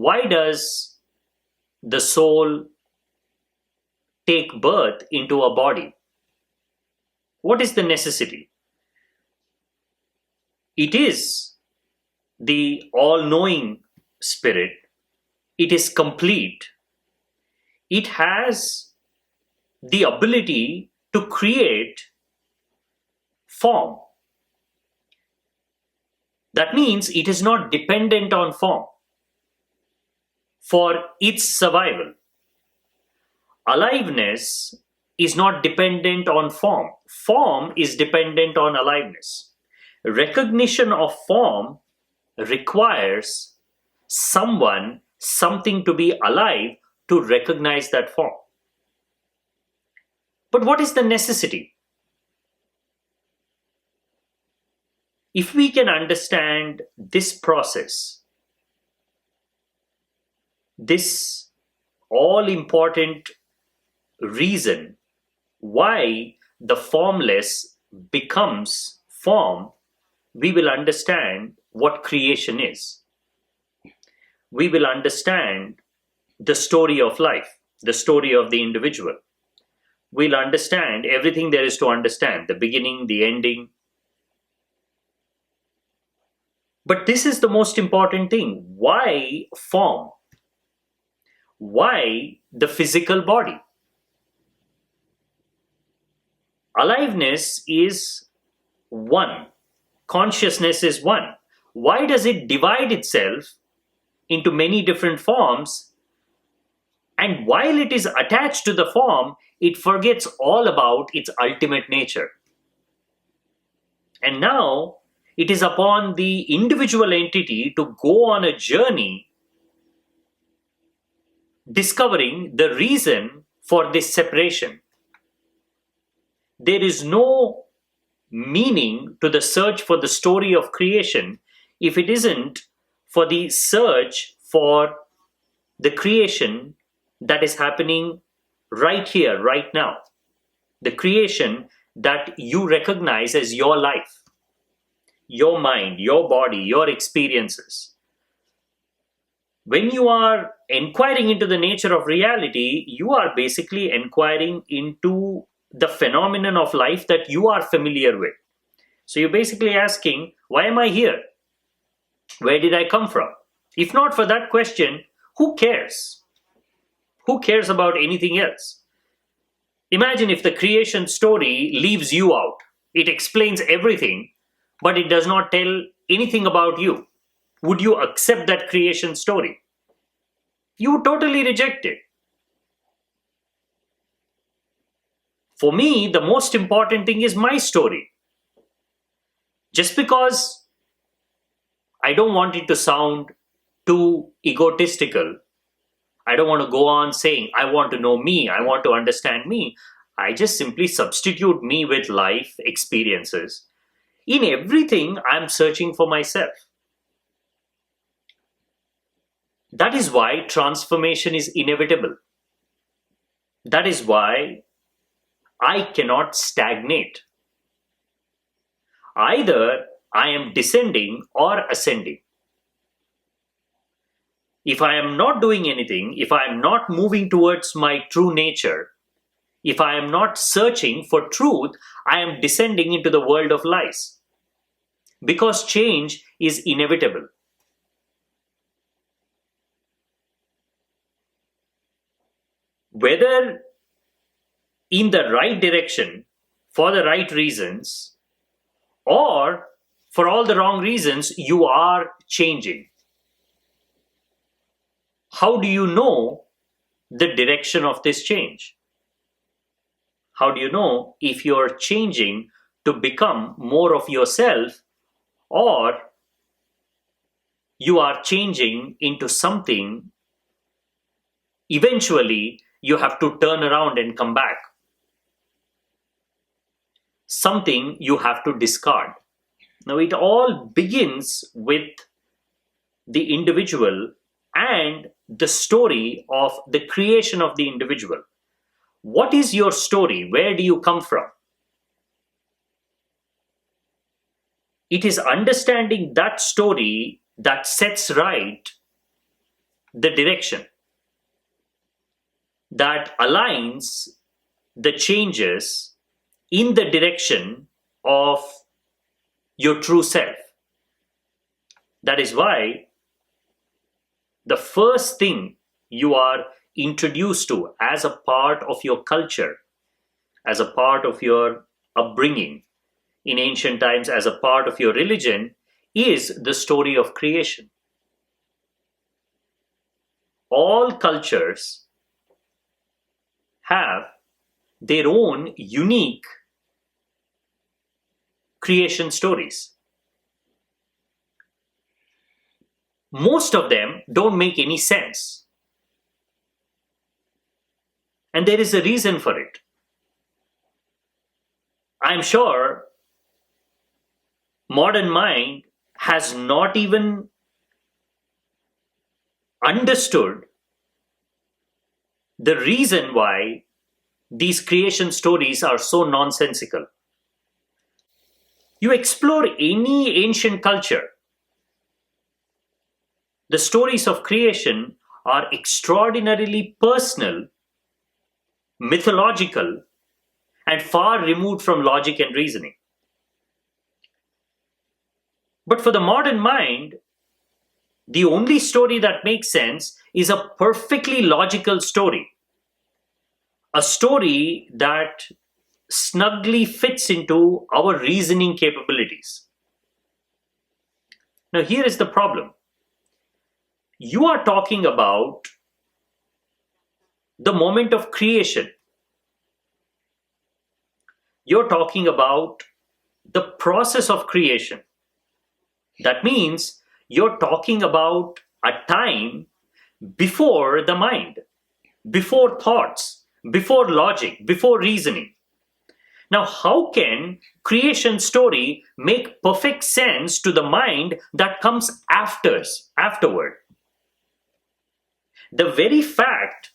why does the soul take birth into a body? What is the necessity? It is the all-knowing spirit. It is complete. It has the ability to create form. That means it is not dependent on form for its survival. Aliveness is not dependent on form. Form is dependent on aliveness. Recognition of form requires someone, something to be alive to recognize that form. But what is the necessity? If we can understand this process, this all-important reason why the formless becomes form, we will understand what creation is. We will understand the story of life, the story of the individual. We'll understand everything there is to understand, the beginning, the ending. But this is the most important thing. Why form? Why the physical body? Aliveness is one. Consciousness is one. Why does it divide itself into many different forms? And while it is attached to the form, it forgets all about its ultimate nature. And now it is upon the individual entity to go on a journey discovering the reason for this separation. There is no meaning to the search for the story of creation if it isn't for the search for the creation that is happening right here, right now. The creation that you recognize as your life, your mind, your body, your experiences. When you are inquiring into the nature of reality, you are basically inquiring into the phenomenon of life that you are familiar with. So you're basically asking, why am I here? Where did I come from? If not for that question, who cares? Who cares about anything else? Imagine if the creation story leaves you out. It explains everything, but it does not tell anything about you. Would you accept that creation story? You would totally reject it. For me, the most important thing is my story. Just because I don't want it to sound too egotistical, I don't want to go on saying, I want to know me, I want to understand me. I just simply substitute me with life experiences. In everything, I'm searching for myself. That is why transformation is inevitable. That is why I cannot stagnate. Either I am descending or ascending. If I am not doing anything, if I am not moving towards my true nature, if I am not searching for truth, I am descending into the world of lies. Because change is inevitable. Whether in the right direction, for the right reasons, or for all the wrong reasons, you are changing. How do you know the direction of this change? How do you know if you're changing to become more of yourself, or you are changing into something eventually you have to turn around and come back? Something you have to discard. Now, it all begins with the individual and the story of the creation of the individual. What is your story? Where do you come from? It is understanding that story that sets right the direction, that aligns the changes in the direction of your true self. That is why the first thing you are introduced to as a part of your culture, as a part of your upbringing, in ancient times as a part of your religion, is the story of creation. All cultures have their own unique creation stories. Most of them don't make any sense. And there is a reason for it. I'm sure modern mind has not even understood the reason why these creation stories are so nonsensical. You explore any ancient culture, the stories of creation are extraordinarily personal, mythological, and far removed from logic and reasoning. But for the modern mind, the only story that makes sense is a perfectly logical story. A story that snugly fits into our reasoning capabilities. Now, here is the problem. You are talking about the moment of creation. You're talking about the process of creation. That means you're talking about a time before the mind, before thoughts, before logic, before reasoning. Now, how can creation story make perfect sense to the mind that comes afterward? The very fact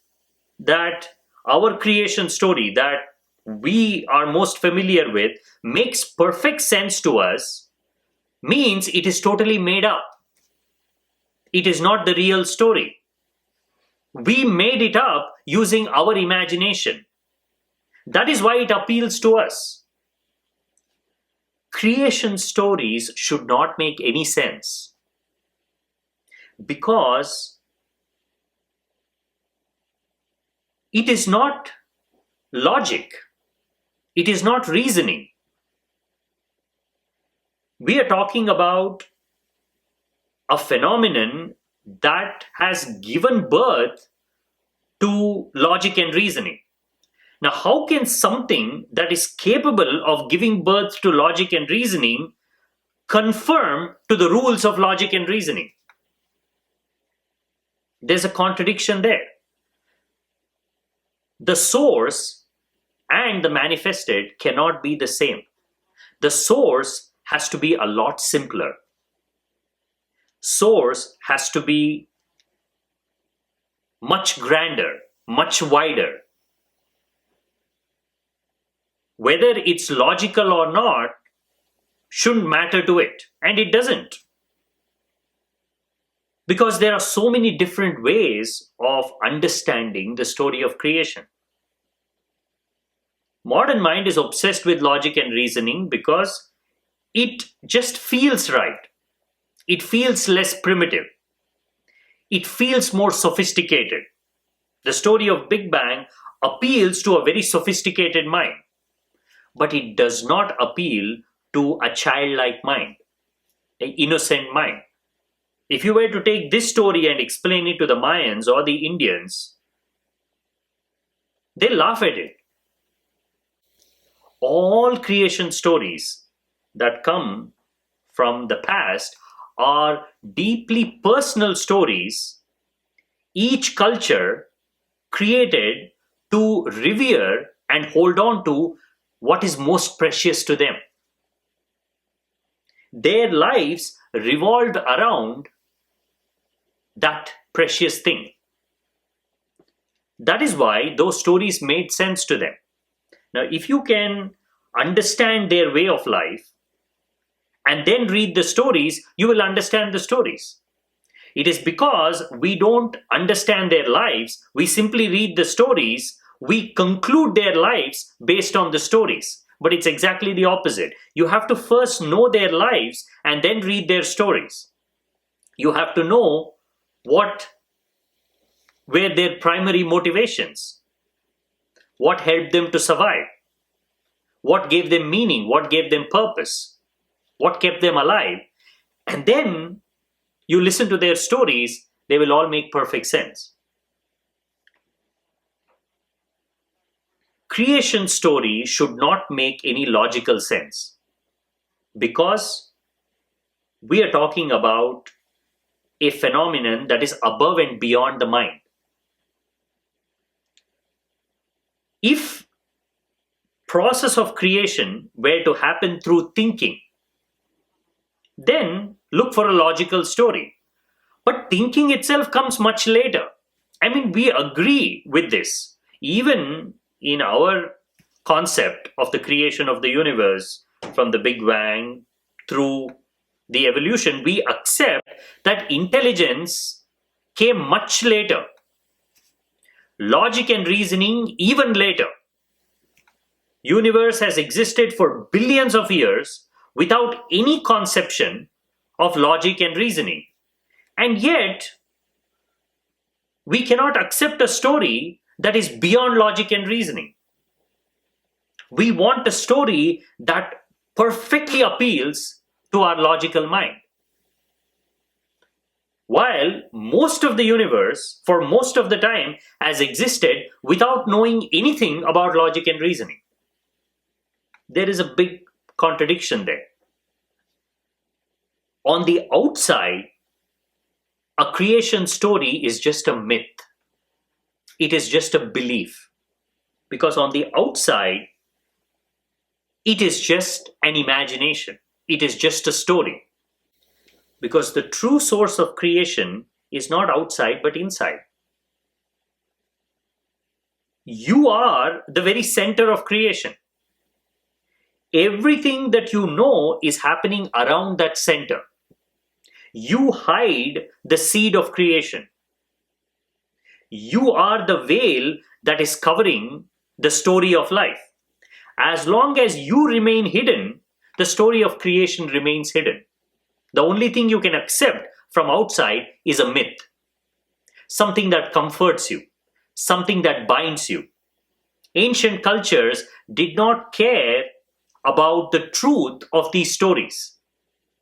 that our creation story that we are most familiar with makes perfect sense to us means it is totally made up. It is not the real story. We made it up using our imagination. That is why it appeals to us. Creation stories should not make any sense because it is not logic, it is not reasoning. We are talking about a phenomenon that has given birth to logic and reasoning. Now, how can something that is capable of giving birth to logic and reasoning conform to the rules of logic and reasoning? There's a contradiction there. The source and the manifested cannot be the same. The source has to be a lot simpler. Source has to be much grander, much wider. Whether it's logical or not shouldn't matter to it, and it doesn't. Because there are so many different ways of understanding the story of creation. Modern mind is obsessed with logic and reasoning because it just feels right. It feels less primitive. It feels more sophisticated. The story of Big Bang appeals to a very sophisticated mind, but it does not appeal to a childlike mind, an innocent mind. If you were to take this story and explain it to the Mayans or the Indians, they laugh at it. All creation stories that come from the past are deeply personal stories, each culture created to revere and hold on to what is most precious to them. Their lives revolved around that precious thing. That is why those stories made sense to them. Now, if you can understand their way of life and then read the stories, you will understand the stories. It is because we don't understand their lives. We simply read the stories. We conclude their lives based on the stories. But it's exactly the opposite. You have to first know their lives and then read their stories. You have to know what were their primary motivations, what helped them to survive, what gave them meaning, what gave them purpose, what kept them alive. And then you listen to their stories, they will all make perfect sense. Creation story should not make any logical sense because we are talking about a phenomenon that is above and beyond the mind. If process of creation were to happen through thinking, then look for a logical story. But thinking itself comes much later. I mean, we agree with this. Even in our concept of the creation of the universe from the Big Bang through the evolution, we accept that intelligence came much later. Logic and reasoning even later. Universe has existed for billions of years without any conception of logic and reasoning. And yet, we cannot accept a story that is beyond logic and reasoning. We want a story that perfectly appeals to our logical mind. While most of the universe, for most of the time, has existed without knowing anything about logic and reasoning. There is a big contradiction there. On the outside, a creation story is just a myth. It is just a belief. Because on the outside, it is just an imagination. It is just a story. Because the true source of creation is not outside but inside. You are the very center of creation. Everything that you know is happening around that center. You hide the seed of creation. You are the veil that is covering the story of life. As long as you remain hidden, the story of creation remains hidden. The only thing you can accept from outside is a myth. Something that comforts you. Something that binds you. Ancient cultures did not care about the truth of these stories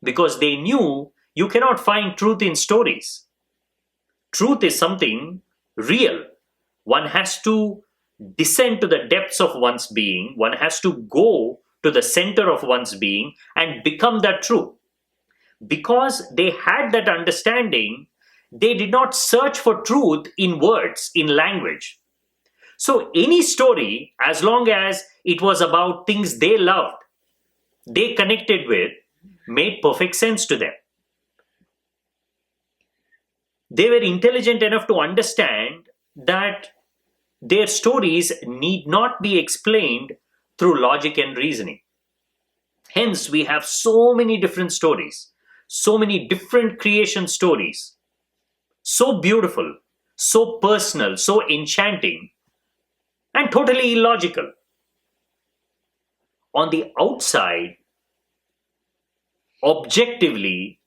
because they knew you cannot find truth in stories. Truth is something real. One has to descend to the depths of one's being. One has to go to the center of one's being and become that truth. Because they had that understanding, they did not search for truth in words, in language. So any story, as long as it was about things they loved, they connected with, made perfect sense to them. They were intelligent enough to understand that their stories need not be explained through logic and reasoning. Hence, we have so many different stories, so many different creation stories, so beautiful, so personal, so enchanting, and totally illogical. On the outside, objectively,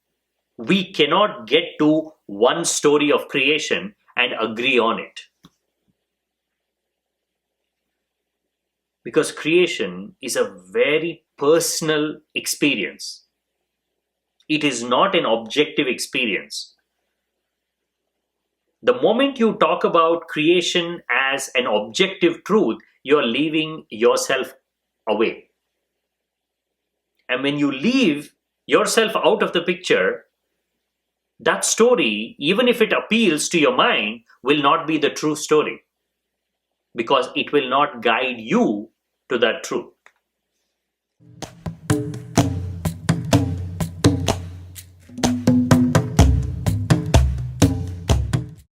we cannot get to one story of creation and agree on it. Because creation is a very personal experience. It is not an objective experience. The moment you talk about creation as an objective truth, you're leaving yourself away. And when you leave yourself out of the picture, that story, even if it appeals to your mind, will not be the true story. Because it will not guide you to that truth.